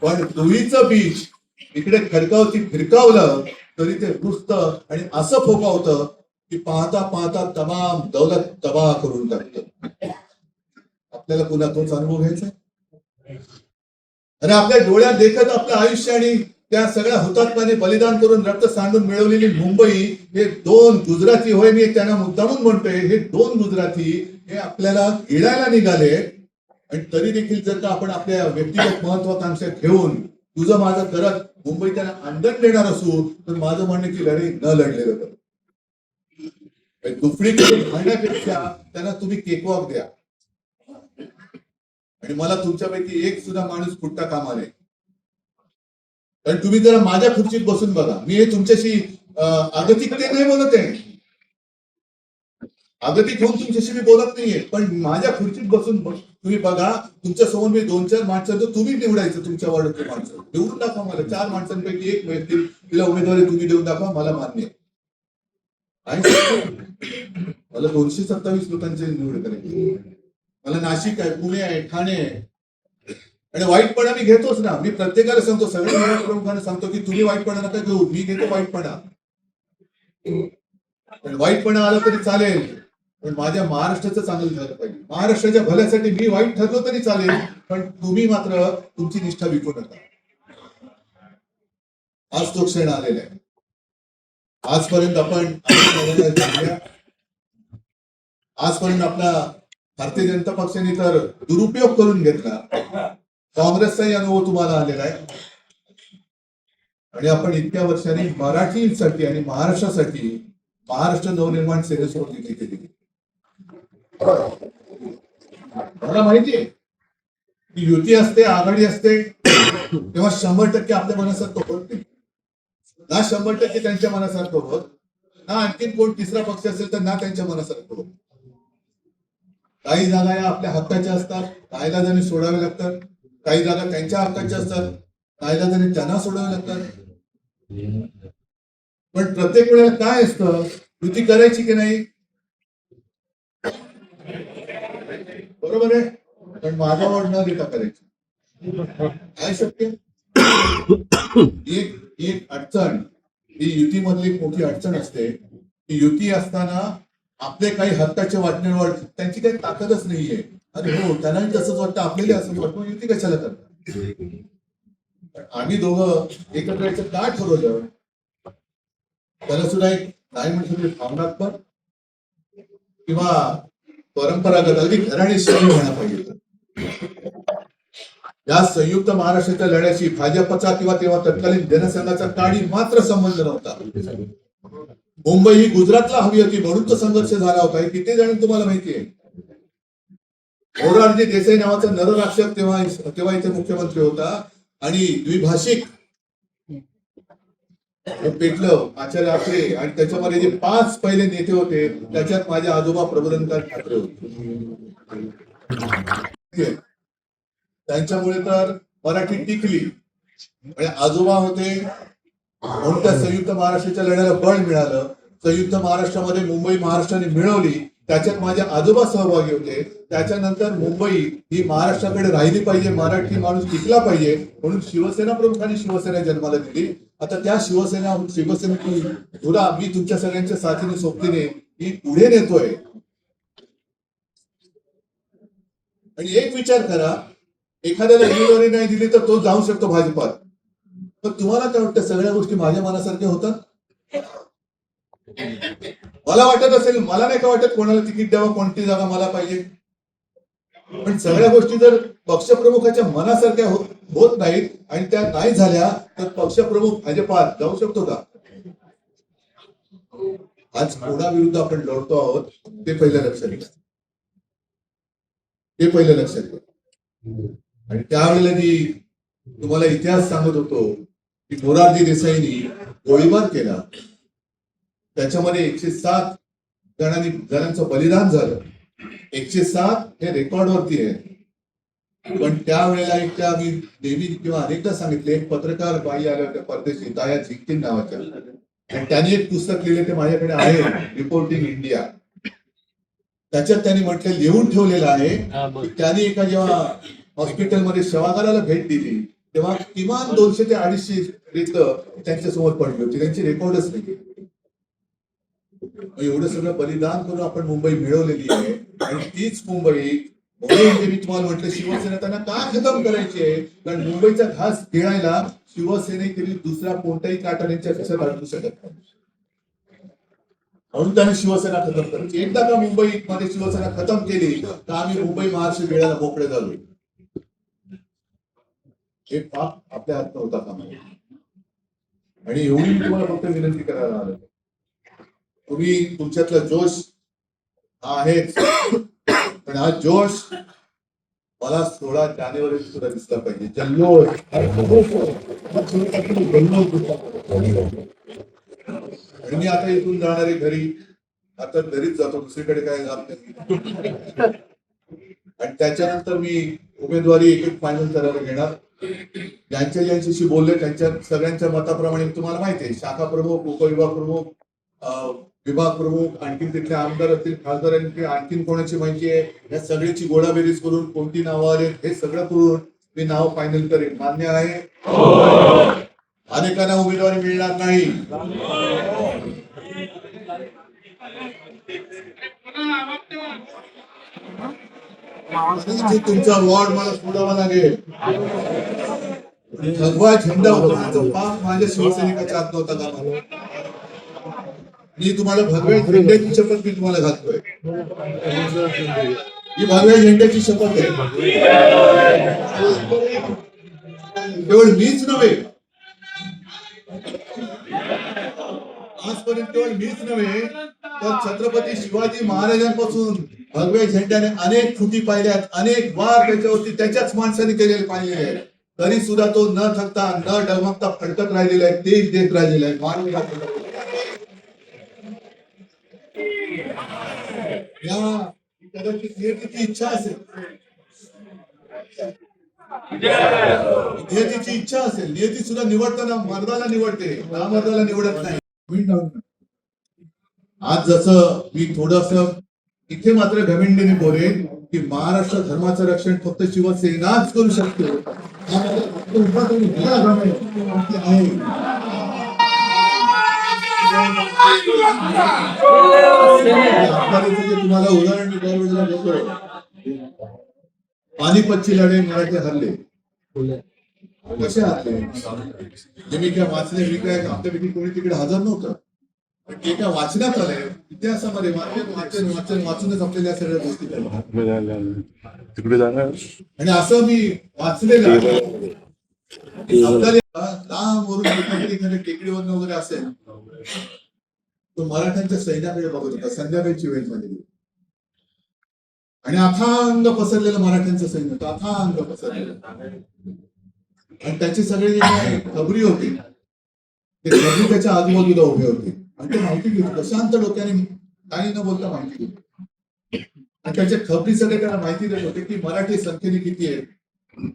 पण तुळीचं बीज इकडे खडकावती फिरकावलं तरी ते रुजतं आणि असं फोकावतं की पाहता पाहता तमाम दौलत तबाह करून टाकतं. आपल्याला पुन्हा तोच अनुभव घ्यायचा आणि आपल्या डोळ्यात देखत आपलं आयुष्य आणि त्या सगळ्या हुतात्म्याने बलिदान करून रक्त सांडून मिळवलेली मुंबई, हे दोन गुजराती, होय मी त्यांना मुद्दामून म्हणतोय, हे दोन गुजराती हे आपल्याला गिळायला निघाले. आणि तरी देखील जर का आपण आपल्या व्यक्तिगत महत्वाकांक्षा घेऊन तुझं माझं करत मुंबई त्यांना अंडण देणार असू, तर माझं म्हणणं की लढाई न लढलेलं बरं. दुफडी करून आणण्यापेक्षा त्यांना तुम्ही केकवॉक द्या. आणि मला तुमच्यापैकी एक सुद्धा माणूस फुटता कामा नये. कारण तुम्ही जरा माझ्या खुर्चीत बसून बघा, मी हे तुमच्याशी आगतिकते नाही बोलत आहे, आगतिक होऊन तुमच्याशी मी बोलत नाहीये, पण माझ्या खुर्चीत बसून तुम्ही बघा, तुमच्या समोर मी 2-4 माणसांचं तुम्ही निवडायचं, तुमच्या वार्डातले माणसं निवडून दाखवा मला. 4 माणसांपैकी एक व्यक्ती तिला उमेदवारी तुम्ही देऊन दाखवा, मला मान्य आहे. मला 227 लोकांची निवड करायची. मला नाशिक आहे, पुणे आहे, ठाणे आहे. आणि वाईटपणा मी घेतोच ना. मी प्रत्येकाला सांगतो, सगळ्या प्रमुखांना सांगतो की तुम्ही वाईटपणा नका घेऊ, मी घेतो वाईटपणा. पण वाईटपणा आला तरी चालेल, पण माझ्या महाराष्ट्राचं चांगलं झालं पाहिजे. महाराष्ट्राच्या भल्यासाठी मी वाईट ठरलो तरी चालेल, पण तुम्ही मात्र तुमची निष्ठा विकू नका. आज तो क्षण आलेला आहे. आजपर्यंत आजपर्यंत आपला भारतीय जनता पक्षाने तर दुरुपयोग करून घेतला. काँग्रेसचाही अनुभव तुम्हाला आलेला आहे. आणि आपण इतक्या वर्षांनी मराठीसाठी आणि महाराष्ट्रासाठी महाराष्ट्र नवनिर्माण सेनेसोबत युती केली. मला माहितीये की युती असते, आघाडी असते, तेव्हा 100% आपल्या मनासारखं होत नाही ना. 100% त्यांच्या मनासारखं होत ना. आणखीन कोण तिसरा पक्ष असेल तर ना त्यांच्या मनासारखं होत. काही जागा या आपल्या हक्काच्या असतात, कायद्याने सोडावे लागतात. काही जागा त्यांच्या हक्काच्या असतात, कायद्याने त्यांना सोडावे लागतात. पण प्रत्येक वेळेला काय असतं, युती करायची की नाही, बरोबर आहे, पण माझ्यावर न देता करायची. काय शक्य? एक अडचण, ही युती मधली मोठी अडचण असते की युती असताना आपले काही हक्काचे वाटण्यावर त्यांची काही ताकदच नाहीये. अरे हो, त्यांनाही तसंच वाटतं, आपल्याला असंच वाटतं, युती कशाला करतात. आम्ही दोघं एकत्र यायचं का ठरवलं, त्याला सुद्धा एक नाही म्हटलं भावनात्मक किंवा परंपरागत अगदी घराणेशाही म्हणायला पाहिजे. या संयुक्त महाराष्ट्राच्या लढ्याशी भाजपचा किंवा तेव्हा तत्कालीन जनसंघाचा काळी मात्र संबंध नव्हता. मुंबई ही गुजरातला हवी होती म्हणून तो संघर्ष झाला होता. हे किती जण तुम्हाला माहितीये. मोरारजी देसाई नावाचा नरराक्षक तेव्हा इथे मुख्यमंत्री होता आणि द्विभाषिक पेटलं आचार्य आत्रे. आणि त्याच्यामध्ये जे 5 पहिले नेते होते त्याच्यात माझे आजोबा प्रबोधनकार ठाकरे होते. त्यांच्यामुळे तर मराठी टिकली. आणि आजोबा होते म्हणून त्या संयुक्त महाराष्ट्राच्या लढ्याला बळ मिळालं. संयुक्त महाराष्ट्रामध्ये मुंबई महाराष्ट्राने मिळवली, त्याच्यात माझे आजोबा सहभागी होते. त्याच्यानंतर मुंबई ही महाराष्ट्राकडे राहिली पाहिजे, मराठी माणूस टिकला पाहिजे म्हणून शिवसेना प्रमुखांनी शिवसेना जन्माला दिली. आता त्या शिवसेनेची धुरा मी तुमच्या सगळ्यांच्या साथीने सोबतीने मी पुढे नेतोय. आणि एक विचार करा, एखाद्याला उमेदवारी नाही दिली तर तो जाऊ शकतो भाजपात. पण तुम्हाला काय वाटतं, सगळ्या गोष्टी माझ्या मनासारख्या होतात? मला वाटत असेल, मला नाही का वाटत कोणाला तिकीट द्यावं, कोणती जागा मला पाहिजे. पण सगळ्या गोष्टी जर पक्षप्रमुखाच्या मनासारख्या होत नाहीत आणि त्या नाही झाल्या तर पक्षप्रमुख भाजपात जाऊ शकतो का? आज कोणाविरुद्ध आपण लढतो आहोत ते पहिलं लक्षात घ्या. आणि त्यावेळेला जी तुम्हाला इतिहास सांगत होतो की मोरारजी देसाईंनी गोळीबार केला, त्याच्यामध्ये 107 जणांचं बलिदान झालं. 107 हे रेकॉर्डवरती आहे. पण त्यावेळेला एकदा मी नेहमी किंवा अनेकदा सांगितले, एक पत्रकार बाई आल्या होत्या परदेशी, ताया झिंकिन नावाच्या, आणि त्यांनी एक पुस्तक लिहिले, ते माझ्याकडे आहे, रिपोर्टिंग इंडिया. त्याच्यात त्यांनी म्हटलं, लिहून ठेवलेलं आहे की त्यांनी एका जेव्हा हॉस्पिटलमध्ये शवागाराला भेट दिली तेव्हा किमान 200 ते 250 रेत त्यांच्यासमोर पडली होती, त्यांची रेकॉर्डच नाही. एवढं सगळं बलिदान करून आपण मुंबई मिळवलेली आहे. आणि तीच मुंबई, म्हणून मी तुम्हाला म्हटलं शिवसेना त्यांना का खतम करायची आहे, कारण मुंबईचा घास गिळायला शिवसेनेतील दुसरा कोणताही काटा त्यांच्या खिशात अडकू शकत नाही. म्हणून त्यांनी शिवसेना खतम करायची. एकदा का मुंबईमध्ये शिवसेना खतम केली तर आम्ही मुंबई महाराष्ट्र गिळायला मोकळे झालो. हे पाप आपल्या हात नव्हता कामा नये. आणि एवढी मी तुम्हाला फक्त विनंती करायला आलो, तुम्ही तुमच्यातला जोश आहेच, पण हा जोश मला 16 जानेवारी सुद्धा दिसला पाहिजे. जल्लोष आणि मी आता इथून जाणारे घरी, आता घरीच जातो, दुसरीकडे काय जात नाही. आणि त्याच्यानंतर मी उमेदवारी एक एक फायनल करायला घेणार. ज्यांच्याशी बोलले त्यांच्या सगळ्यांच्या मताप्रमाणे तुम्हाला माहिती आहे, शाखा प्रमुख, उपविभाग प्रमुख, विभाग प्रमुख, आणखीन तिथले आमदार असतील, खासदार असतील, आणखीन कोणाची माहिती आहे, या सगळ्याची गोळाबेरीज करून कोणती नावं आले हे सगळं करून मी नाव फायनल करेन. मान्य आहे? अनेकांना उमेदवारी मिळणार नाही. तुमचा वॉर्ड मला सोडावा लागेल. भगवा झेंडा उतरण्याचा पाप माझ्या शिवसैनिकाच्या हात नव्हता का मला? मी तुम्हाला भगव्या झेंड्याची शपथ मी तुम्हाला घालतोय. ही भगव्या झेंड्याची शपथ आहे. केवळ मीच नव्हे, आजपर्यंत केवळ मीच नव्हे तर छत्रपती शिवाजी महाराजांपासून भगव्या झेंड्याने अनेक कृती पाहिल्यात, अनेक वार त्याच्यावरती त्याच्याच माणसाने केलेले पाहिलेले आहेत. तरी सुद्धा तो न थकता न डगमगता फडकत राहिलेला आहे, तेज देत राहिलेला आहे. कदाचित नियतीची इच्छा असेल, नियतीची इच्छा असेल, नियती सुद्धा निवडताना मर्दाला निवडते, नामर्दाला निवडत नाही. आज जसं मी थोडस इथे मात्र घमेंडीने बोलेन की महाराष्ट्र धर्माचं रक्षण फक्त शिवसेनाच करू शकते. तुम्हाला उदाहरण देतो, पानिपतची लढाई मराठी हरले. कसे हरले? मी काय वाचले, मी काय आपल्यापैकी कोणी तिकडे हजर नव्हतं, ते काय वाचण्यात आलंय इतिहासामध्ये. वाचूनच आपल्याला सगळ्या गोष्टी तिकडे जाणार. आणि असं मी वाचलेलं लांबवरून एखाद्या टेकडीवरून वगैरे असेल तो मराठ्यांच्या सैन्याकडे बघत होता संध्याकाळची वेळ झालेली आणि अथांग पसरलेलं मराठ्यांचं सैन्य होतं, अथांग पसरलेलं. आणि त्याचे सगळे जे खबरी होते ते खबरी त्याच्या आजूबाजूला उभे होते आणि ते माहिती घेत होतं शांत डोक्याने, काही न बोलता माहिती घेत. आणि त्याच्या खबरी सगळे त्याला माहिती देत होते की मराठी संख्येने किती आहेत,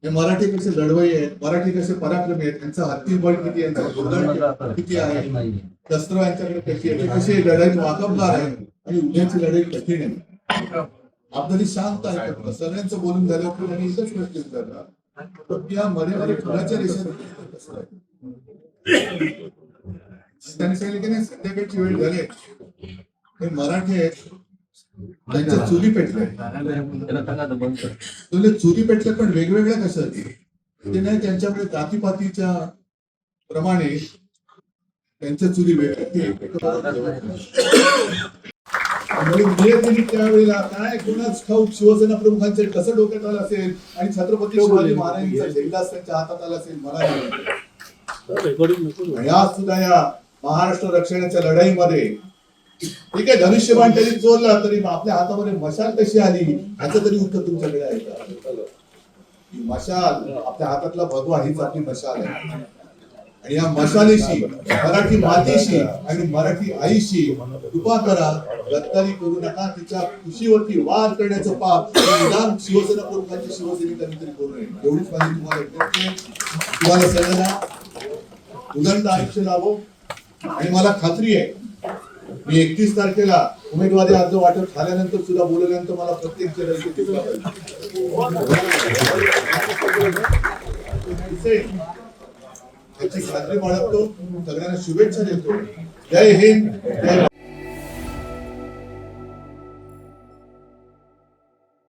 हे मराठी कसे लढवई आहेत, मराठी कसे पराक्रमी आहेत, त्यांचा हत्तीबळ किती, यांचा गोंधळ किती आहे, शस्त्र यांच्याकडे कशी आहे, कशी लढाईत वाकबगार आहे आणि उद्याची लढाई कठीण आहे. आपल्याला शांत आहे. सगळ्यांचं बोलून झाल्यावर त्यांनी एकच प्रश्न विचारला, या मध्ये फुलाच्या रेषा त्यांनी सांगितलं की नाही संध्याकाळची वेळ झाली, हे मराठी आहेत त्यांच्या चुली पेटल्या, चुली पेटल्या पण वेगवेगळ्या कशा ते नाही, त्यांच्याकडे जातीपातीच्या प्रमाणे त्यांच्या चुली वेगळ्या. त्यावेळेला काय कोणाच ठाऊक शिवसेना प्रमुखांचे कसं डोक्यात आलं असेल आणि छत्रपती शिवाजी महाराजांचा झेंडा त्यांच्या हातात आला असेल. मला या सुद्धा या महाराष्ट्र रक्षणाच्या लढाईमध्ये ठीक आहे, धनुष्यबाण तरी चोरला तरी आपल्या हातामध्ये मशाल कशी आली ह्याचं तरी उत्तर तुमच्याकडे आहे का? मशाल आपल्या हातातला भगवा हीच आपली मशाल आहे. आणि या मशालीशी, मराठी मातीशी आणि मराठी आईशी कृपा करा, गद्दारी करू नका. तिच्या खुशीवरती वार करण्याचं पाप निदान शिवसेना प्रमुखांची शिवसैनिकांनी तरी करू नये. एवढीच माझी तुम्हाला सगळ्यांना उदंड आयुष्य लाभो. आणि मला खात्री आहे मी 31 तारखेला उमेदवारी अर्ज वाटप झाल्यानंतर सुद्धा बोलल्यानंतर मला प्रत्येक जण दिसेल याची खात्री बाळगतो. सगळ्यांना शुभेच्छा देतो. जय हिंद, जय भारत.